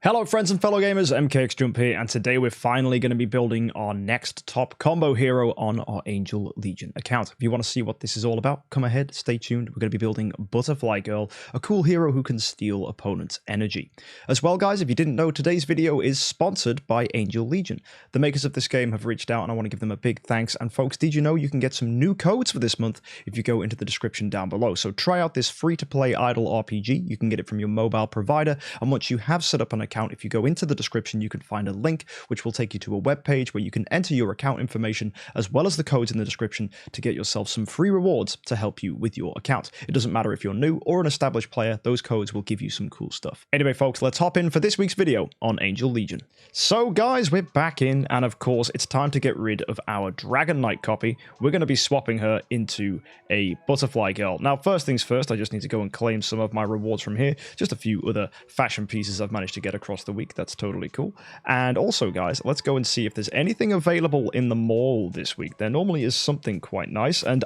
Hello friends and fellow gamers, MKxJUMP here, and today we're finally going to be building our next top combo hero on our Angel Legion account. If you want to see what this is all about, come ahead, stay tuned. We're going to be building Butterfly Girl, a cool hero who can steal opponents' energy. As well guys, if you didn't know, today's video is sponsored by Angel Legion. The makers of this game have reached out and I want to give them a big thanks. And folks, did you know you can get some new codes for this month if you go into the description down below. So try out this free-to-play idle RPG. You can get it from your mobile provider, and once you have set up an account, if you go into the description, you can find a link which will take you to a web page where you can enter your account information as well as the codes in the description to get yourself some free rewards to help you with your account. It doesn't matter if you're new or an established player, those codes will give you some cool stuff. Anyway folks, let's hop in for this week's video on Angel Legion. So guys, we're back in, and of course it's time to get rid of our Dragon Knight copy. We're going to be swapping her into a Butterfly Girl. Now first things first, I just need to go and claim some of my rewards from here. Just a few other fashion pieces I've managed to get across the week. That's totally cool. And also guys, let's go and see if there's anything available in the mall this week. There normally is something quite nice, and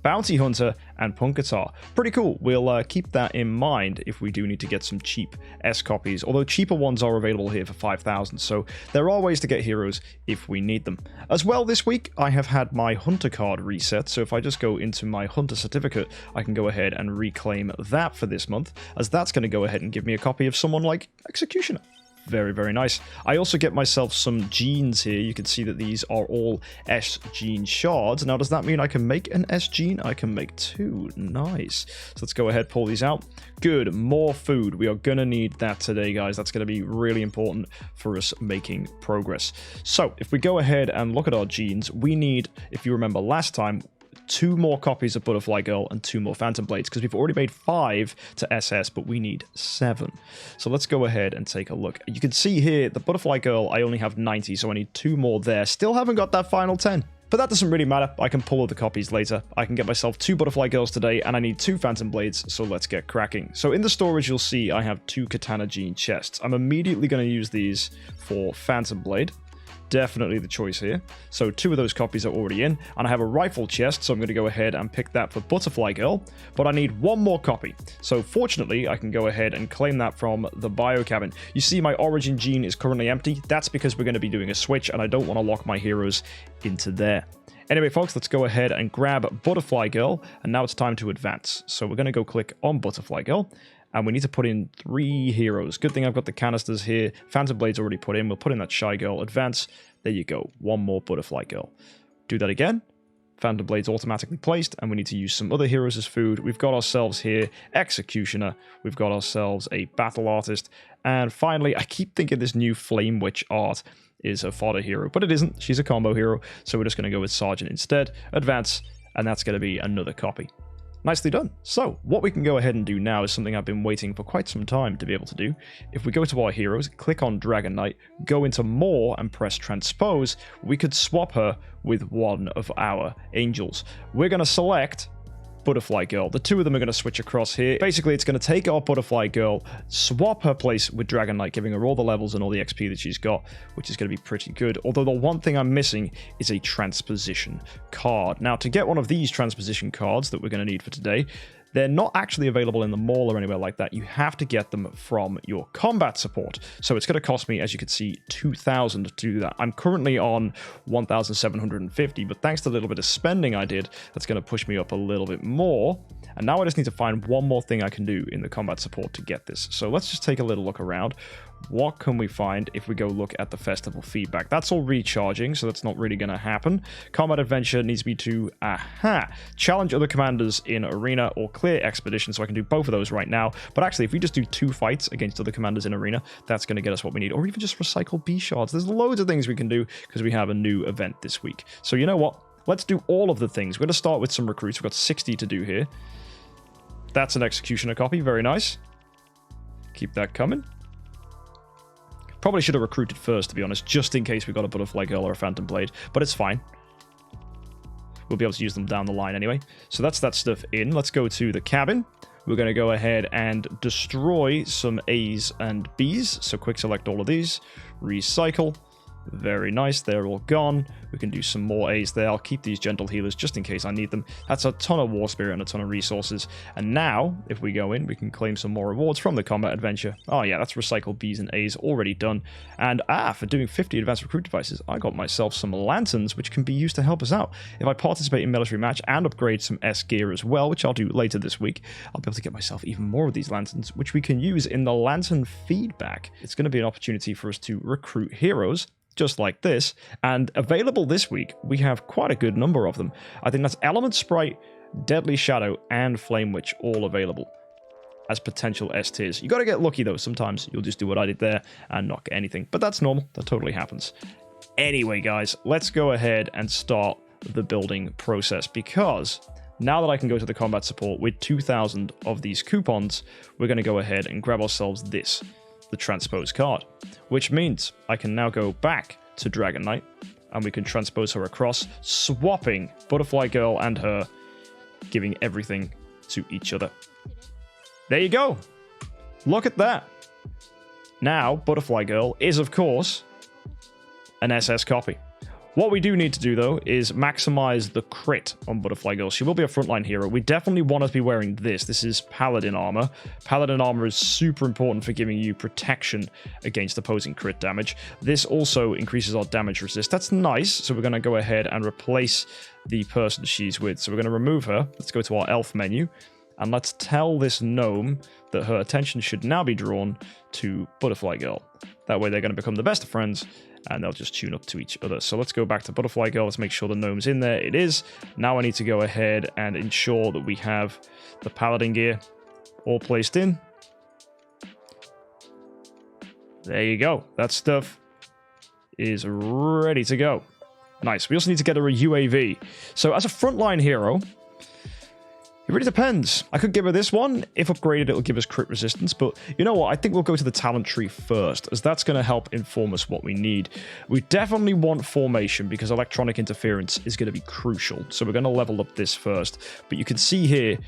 Bounty Hunter and Punkatar. Pretty cool. We'll keep that in mind if we do need to get some cheap S copies, although cheaper ones are available here for 5,000, so there are ways to get heroes if we need them. As well, this week I have had my Hunter card reset, so if I just go into my Hunter certificate, I can go ahead and reclaim that for this month, as that's going to go ahead and give me a copy of someone like Executioner. Very, very nice. I also get myself some genes here. You can see that these are all S gene shards. Now, does that mean I can make an S gene? I can make two. Nice. So let's go ahead, pull these out. Good. More food. We are going to need that today, guys. That's going to be really important for us making progress. So if we go ahead and look at our genes, we need, if you remember last time, 2 more copies of Butterfly Girl and 2 more Phantom Blades, because we've already made 5 to SS, but we need 7. So let's go ahead and take a look. You can see here, the Butterfly Girl, I only have 90, so I need 2 more there. Still haven't got that final 10. But that doesn't really matter. I can pull other copies later. I can get myself 2 Butterfly Girls today, and I need 2 Phantom Blades, so let's get cracking. So in the storage, you'll see I have 2 Katana Gene chests. I'm immediately going to use these for Phantom Blade. Definitely the choice here. So 2 of those copies are already in, and I have a rifle chest, so I'm going to go ahead and pick that for Butterfly Girl, but I need 1 more copy. So fortunately, I can go ahead and claim that from the bio cabin. You see my origin gene is currently empty. That's because we're going to be doing a switch, and I don't want to lock my heroes into there. Anyway, folks, let's go ahead and grab Butterfly Girl, and now it's time to advance. So we're going to go click on Butterfly Girl, and we need to put in 3 heroes. Good thing I've got the canisters here. Phantom Blade's already put in. We'll put in that Shy Girl. Advance. There you go. 1 more Butterfly Girl. Do that again. Phantom Blade's automatically placed, and we need to use some other heroes as food. We've got ourselves here Executioner. We've got ourselves a Battle Artist. And finally, I keep thinking this new Flame Witch art is a fodder hero, but it isn't. She's a combo hero, so we're just going to go with Sergeant instead. Advance, and that's going to be another copy. Nicely done. So, what we can go ahead and do now is something I've been waiting for quite some time to be able to do. If we go to our heroes, click on Dragon Knight, go into More and press Transpose, we could swap her with one of our angels. We're going to select Butterfly Girl. The 2 of them are going to switch across here. Basically, it's going to take our Butterfly Girl, swap her place with Dragon Knight, giving her all the levels and all the XP that she's got, which is going to be pretty good. Although the one thing I'm missing is a Transposition card. Now, to get one of these Transposition cards that we're going to need for today, they're not actually available in the mall or anywhere like that. You have to get them from your combat support. So it's going to cost me, as you can see, 2,000 to do that. I'm currently on 1,750, but thanks to the little bit of spending I did, that's going to push me up a little bit more. And now I just need to find one more thing I can do in the combat support to get this. So let's just take a little look around. What can we find if we go look at the festival feedback? That's all recharging, so that's not really going to happen. Combat adventure needs me to, challenge other commanders in arena or clear expedition, so I can do both of those right now. But actually, if we just do 2 fights against other commanders in arena, that's going to get us what we need. Or even just recycle B shards. There's loads of things we can do because we have a new event this week. So you know what? Let's do all of the things. We're going to start with some recruits. We've got 60 to do here. That's an Executioner copy. Very nice. Keep that coming. Probably should have recruited first, to be honest, just in case we got a Butterfly Girl or a Phantom Blade, but it's fine. We'll be able to use them down the line anyway. So that's that stuff in. Let's go to the cabin. We're going to go ahead and destroy some A's and B's. So quick select all of these. Recycle. Very nice, they're all gone. We can do some more A's there. I'll keep these gentle healers just in case I need them. That's a ton of war spirit and a ton of resources. And now, if we go in, we can claim some more rewards from the combat adventure. Oh yeah, that's recycle B's and A's already done. And for doing 50 advanced recruit devices, I got myself some lanterns, which can be used to help us out. If I participate in military match and upgrade some S gear as well, which I'll do later this week, I'll be able to get myself even more of these lanterns, which we can use in the lantern feedback. It's going to be an opportunity for us to recruit heroes just like this, and available this week we have quite a good number of them. I think that's Element Sprite, Deadly Shadow, and Flame Witch all available as potential S tiers. You got to get lucky though. Sometimes you'll just do what I did there and not get anything, but that's normal. That totally happens. Anyway guys, let's go ahead and start the building process, because now that I can go to the combat support with 2,000 of these coupons, we're going to go ahead and grab ourselves this, the transpose card, which means I can now go back to Dragon Knight and we can transpose her across, swapping Butterfly Girl and her, giving everything to each other. There you go. Look at that. Now, Butterfly Girl is, of course, an SS copy. What we do need to do, though, is maximize the crit on Butterfly Girl. She will be a frontline hero. We definitely want to be wearing this. This is Paladin armor. Paladin armor is super important for giving you protection against opposing crit damage. This also increases our damage resist. That's nice. So we're going to go ahead and replace the person she's with. So we're going to remove her. Let's go to our elf menu. And let's tell this gnome that her attention should now be drawn to Butterfly Girl. That way they're going to become the best of friends, and they'll just tune up to each other. So let's go back to Butterfly Girl. Let's make sure the gnome's in there. It is. Now I need to go ahead and ensure that we have the Paladin gear all placed in. There you go. That stuff is ready to go. Nice. We also need to get her a UAV. So as a frontline hero, it really depends. I could give her this one. If upgraded, it'll give us crit resistance. But you know what? I think we'll go to the talent tree first, as that's going to help inform us what we need. We definitely want formation, because electronic interference is going to be crucial. So we're going to level up this first. But you can see here,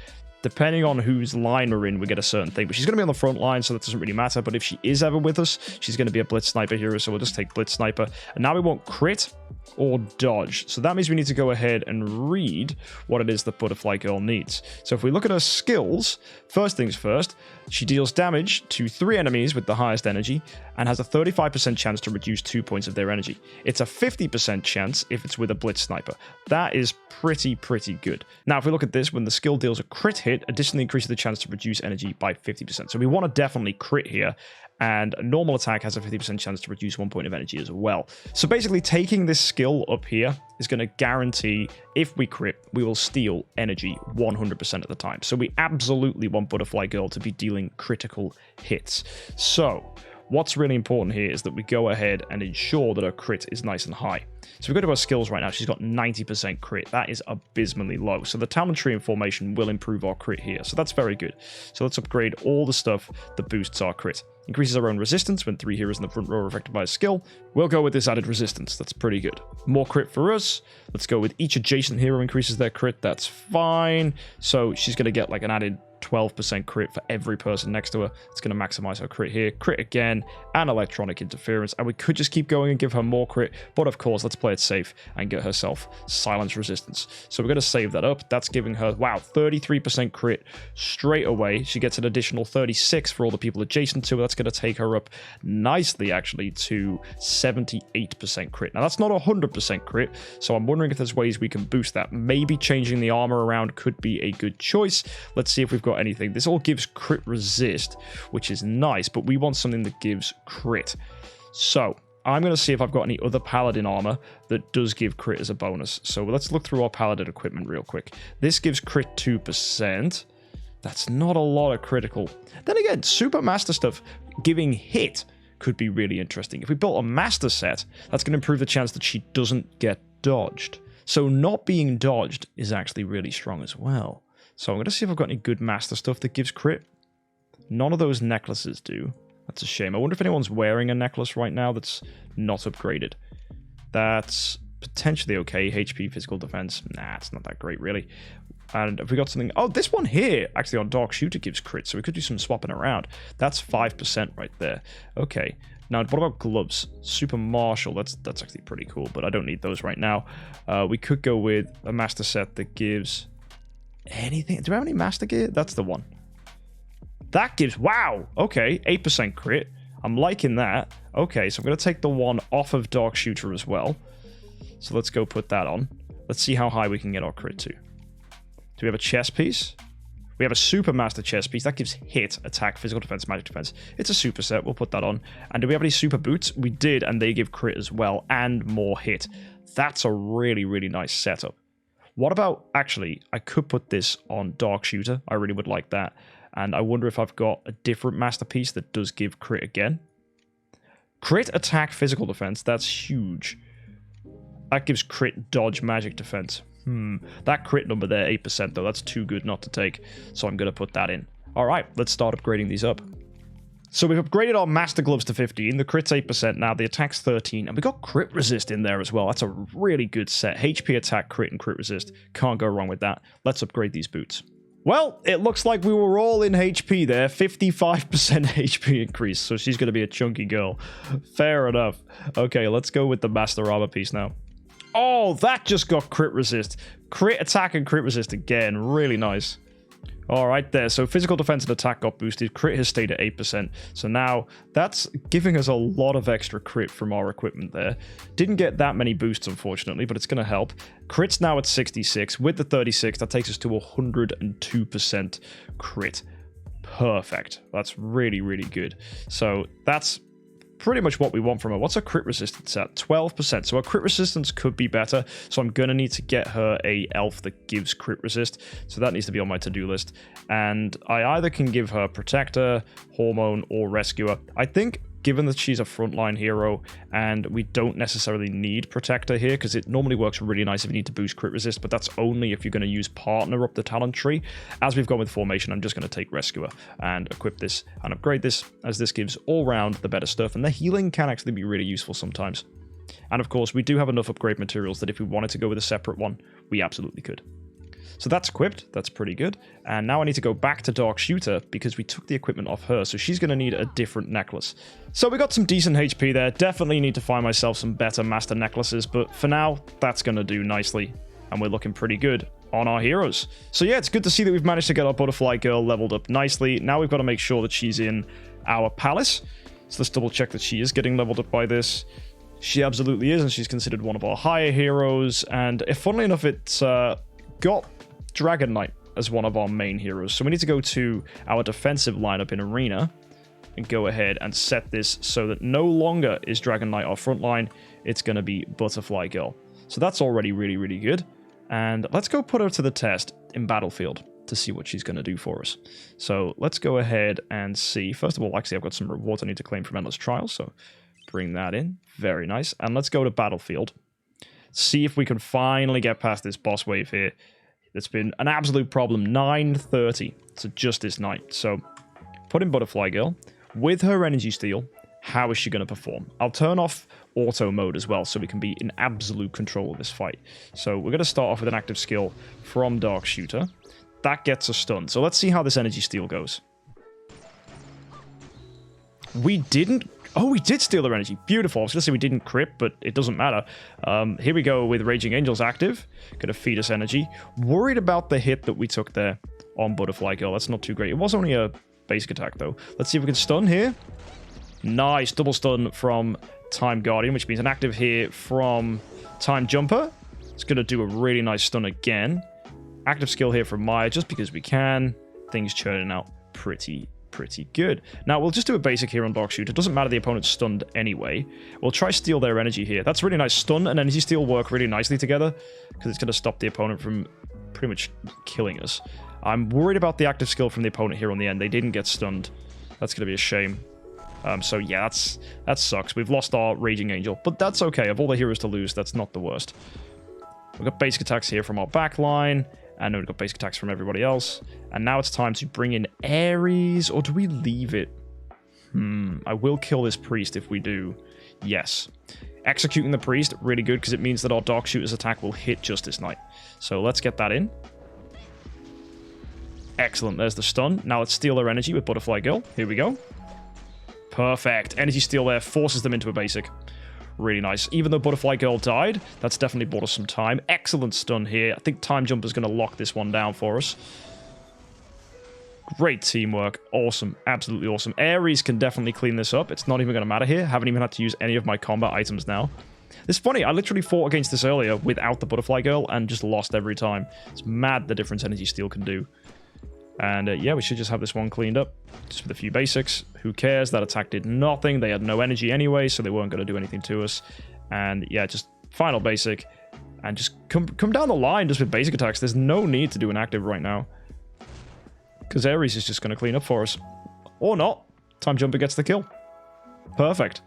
depending on whose line we're in, we get a certain thing. But she's going to be on the front line, so that doesn't really matter. But if she is ever with us, she's going to be a Blitz Sniper hero, so we'll just take Blitz Sniper. And now we want crit or dodge. So that means we need to go ahead and read what it is that Butterfly Girl needs. So if we look at her skills, first things first, she deals damage to 3 enemies with the highest energy and has a 35% chance to reduce 2 points of their energy. It's a 50% chance if it's with a Blitz Sniper. That is pretty good. Now, if we look at this, when the skill deals a crit hit, additionally increases the chance to reduce energy by 50%. So we want to definitely crit here. And a normal attack has a 50% chance to reduce 1 point of energy as well. So basically, taking this skill up here is going to guarantee, if we crit, we will steal energy 100% of the time. So we absolutely want Butterfly Girl to be dealing critical hits. So what's really important here is that we go ahead and ensure that her crit is nice and high. So we go to her skills right now. She's got 90% crit. That is abysmally low. So the talent tree information will improve our crit here. So that's very good. So let's upgrade all the stuff that boosts our crit. Increases our own resistance when 3 heroes in the front row are affected by a skill. We'll go with this added resistance. That's pretty good. More crit for us. Let's go with each adjacent hero increases their crit. That's fine. So she's going to get like an added 12% crit for every person next to her. It's going to maximize her crit here. Crit again, and electronic interference. And we could just keep going and give her more crit, but of course, let's play it safe and get herself silence resistance. So we're going to save that up. That's giving her, wow, 33% crit straight away. She gets an additional 36 for all the people adjacent to her. That's going to take her up nicely, actually, to 78% crit. Now, that's not 100% crit, so I'm wondering if there's ways we can boost that. Maybe changing the armor around could be a good choice. Let's see if we've got anything. This all gives crit resist, which is nice, but we want something that gives crit. So I'm going to see if I've got any other Paladin armor that does give crit as a bonus. So let's look through our Paladin equipment real quick. This gives crit 2%. That's not a lot of critical. Then again, super master stuff giving hit could be really interesting. If we built a master set, that's going to improve the chance that she doesn't get dodged. So not being dodged is actually really strong as well. So I'm going to see if I've got any good master stuff that gives crit. None of those necklaces do. That's a shame. I wonder if anyone's wearing a necklace right now that's not upgraded. That's potentially okay. HP, physical defense. Nah, it's not that great, really. And have we got something? Oh, this one here, actually on Dark Shooter gives crit, so we could do some swapping around. That's 5% right there. Okay. Now, what about gloves? Super Martial. That's actually pretty cool, but I don't need those right now. We could go with a master set that gives anything. Do we have any master gear? That's the one. That gives, wow, okay, 8% crit. I'm liking that. Okay, so I'm going to take the one off of Dark Shooter as well. So let's go put that on. Let's see how high we can get our crit to. Do we have a chest piece? We have a super master chest piece. That gives hit, attack, physical defense, magic defense. It's a super set. We'll put that on. And do we have any super boots? We did, and they give crit as well, and more hit. That's a really, really nice setup. What about, actually, I could put this on Dark Shooter. I really would like that. And I wonder if I've got a different masterpiece that does give crit again. Crit, attack, physical defense. That's huge. That gives crit, dodge, magic defense. That crit number there, 8% though, that's too good not to take. So I'm going to put that in. All right, let's start upgrading these up. So we've upgraded our Master Gloves to 15. The crit's 8% now. The attack's 13. And we got crit resist in there as well. That's a really good set. HP, attack, crit, and crit resist. Can't go wrong with that. Let's upgrade these boots. Well, it looks like we were all in HP there. 55% HP increase. So she's going to be a chunky girl. Fair enough. Okay, let's go with the Master Armor piece now. Oh, that just got crit resist. Crit attack and crit resist again. Really nice. All right there. So physical defense and attack got boosted. Crit has stayed at 8%. So now that's giving us a lot of extra crit from our equipment there. Didn't get that many boosts, unfortunately, but it's going to help. Crit's now at 66. With the 36, that takes us to 102% crit. Perfect. That's really, really good. So that's pretty much what we want from her. What's her crit resistance at? 12%. So her crit resistance could be better. So I'm going to need to get her a elf that gives crit resist. So that needs to be on my to-do list. And I either can give her Protector, Hormone, or Rescuer. I think, given that she's a frontline hero and we don't necessarily need Protector here, because it normally works really nice if you need to boost crit resist, but that's only if you're going to use Partner up the talent tree. As we've gone with Formation, I'm just going to take Rescuer and equip this and upgrade this, as this gives all round the better stuff, and the healing can actually be really useful sometimes. And of course, we do have enough upgrade materials that if we wanted to go with a separate one, we absolutely could. So that's equipped. That's pretty good. And now I need to go back to Dark Shooter because we took the equipment off her. So she's going to need a different necklace. So we got some decent HP there. Definitely need to find myself some better master necklaces. But for now, that's going to do nicely. And we're looking pretty good on our heroes. So yeah, it's good to see that we've managed to get our Butterfly Girl leveled up nicely. Now we've got to make sure that she's in our palace. So let's double check that she is getting leveled up by this. She absolutely is. And she's considered one of our higher heroes. And funnily enough, it's got Dragon Knight as one of our main heroes. So we need to go to our defensive lineup in Arena and go ahead and set this so that no longer is Dragon Knight our front line. It's going to be Butterfly Girl. So that's already really, really good. And let's go put her to the test in Battlefield to see what she's going to do for us. So let's go ahead and see. First of all, actually, I've got some rewards I need to claim from Endless Trials. So bring that in. Very nice. And let's go to Battlefield. See if we can finally get past this boss wave here. It's been an absolute problem. 9:30 to just this night. So put in Butterfly Girl. With her Energy Steal, how is she going to perform? I'll turn off auto mode as well so we can be in absolute control of this fight. So we're going to start off with an active skill from Dark Shooter. That gets us stunned. So let's see how this Energy Steal goes. We didn't... Oh, we did steal their energy. Beautiful. I was going to say we didn't crit, but it doesn't matter. Here we go with Raging Angels active. Going to feed us energy. Worried about the hit that we took there on Butterfly Girl. That's not too great. It was only a basic attack, though. Let's see if we can stun here. Nice. Double stun from Time Guardian, which means an active here from Time Jumper. It's going to do a really nice stun again. Active skill here from Maya, just because we can. Things churning out pretty good. Now, we'll just do a basic here on Dark Shooter. It doesn't matter the opponent's stunned anyway. We'll try steal their energy here. That's really nice. Stun and Energy Steal work really nicely together because it's going to stop the opponent from pretty much killing us. I'm worried about the active skill from the opponent here on the end. They didn't get stunned. That's going to be a shame. So yeah, that sucks. We've lost our Raging Angel, but that's okay. Of all the heroes to lose, that's not the worst. We've got basic attacks here from our back line. And we've got basic attacks from everybody else. And now it's time to bring in Ares. Or do we leave it? I will kill this priest if we do. Yes. Executing the priest, really good, because it means that our Dark Shooter's attack will hit Justice Knight. So let's get that in. Excellent. There's the stun. Now let's steal their energy with Butterfly Girl. Here we go. Perfect. Energy Steal there forces them into a basic. Really nice. Even though Butterfly Girl died, that's definitely bought us some time. Excellent stun here. I think Time Jump is going to lock this one down for us. Great teamwork. Awesome. Absolutely awesome. Ares can definitely clean this up. It's not even going to matter here. Haven't even had to use any of my combat items now. It's funny. I literally fought against this earlier without the Butterfly Girl and just lost every time. It's mad the difference Energy Steal can do. And yeah, we should just have this one cleaned up. Just with a few basics. Who cares? That attack did nothing. They had no energy anyway, so they weren't going to do anything to us. And yeah, just final basic. And just come down the line just with basic attacks. There's no need to do an active right now. Because Ares is just going to clean up for us. Or not. Time Jumper gets the kill. Perfect.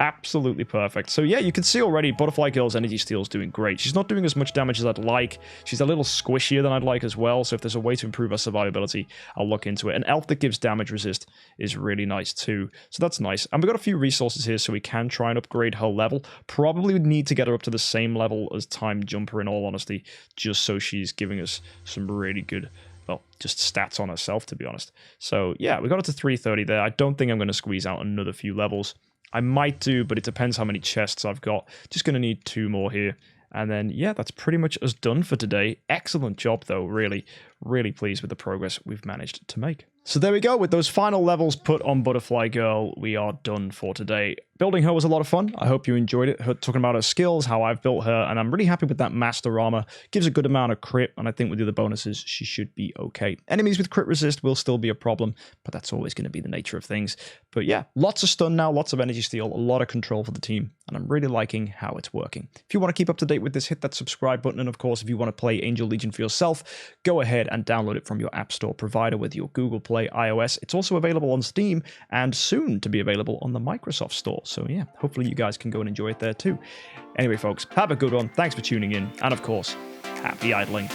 Absolutely perfect. So yeah, you can see already Butterfly Girl's Energy Steal is doing great. She's not doing as much damage as I'd like. She's a little squishier than I'd like as well. So if there's a way to improve her survivability, I'll look into it. An elf that gives damage resist is really nice too. So that's nice. And we've got a few resources here so we can try and upgrade her level. Probably would need to get her up to the same level as Time Jumper in all honesty, just so she's giving us some really good, well, just stats on herself, to be honest. So yeah, we got it to 330 there. I don't think I'm going to squeeze out another few levels. I might do, but it depends how many chests I've got. Just going to need 2 more here. And then, yeah, that's pretty much us done for today. Excellent job, though. Really, really pleased with the progress we've managed to make. So there we go. With those final levels put on Butterfly Girl, we are done for today. Building her was a lot of fun. I hope you enjoyed it. Talking about her skills, how I've built her, and I'm really happy with that Master Armor. Gives a good amount of crit, and I think with the other bonuses, she should be okay. Enemies with crit resist will still be a problem, but that's always going to be the nature of things. But yeah, lots of stun now, lots of energy steal, a lot of control for the team, and I'm really liking how it's working. If you want to keep up to date with this, hit that subscribe button, and of course, if you want to play Angel Legion for yourself, go ahead and download it from your App Store provider with your Google Play, iOS. It's also available on Steam, and soon to be available on the Microsoft Store. So yeah, hopefully you guys can go and enjoy it there too. Anyway, folks, have a good one. Thanks for tuning in, and of course, happy idling.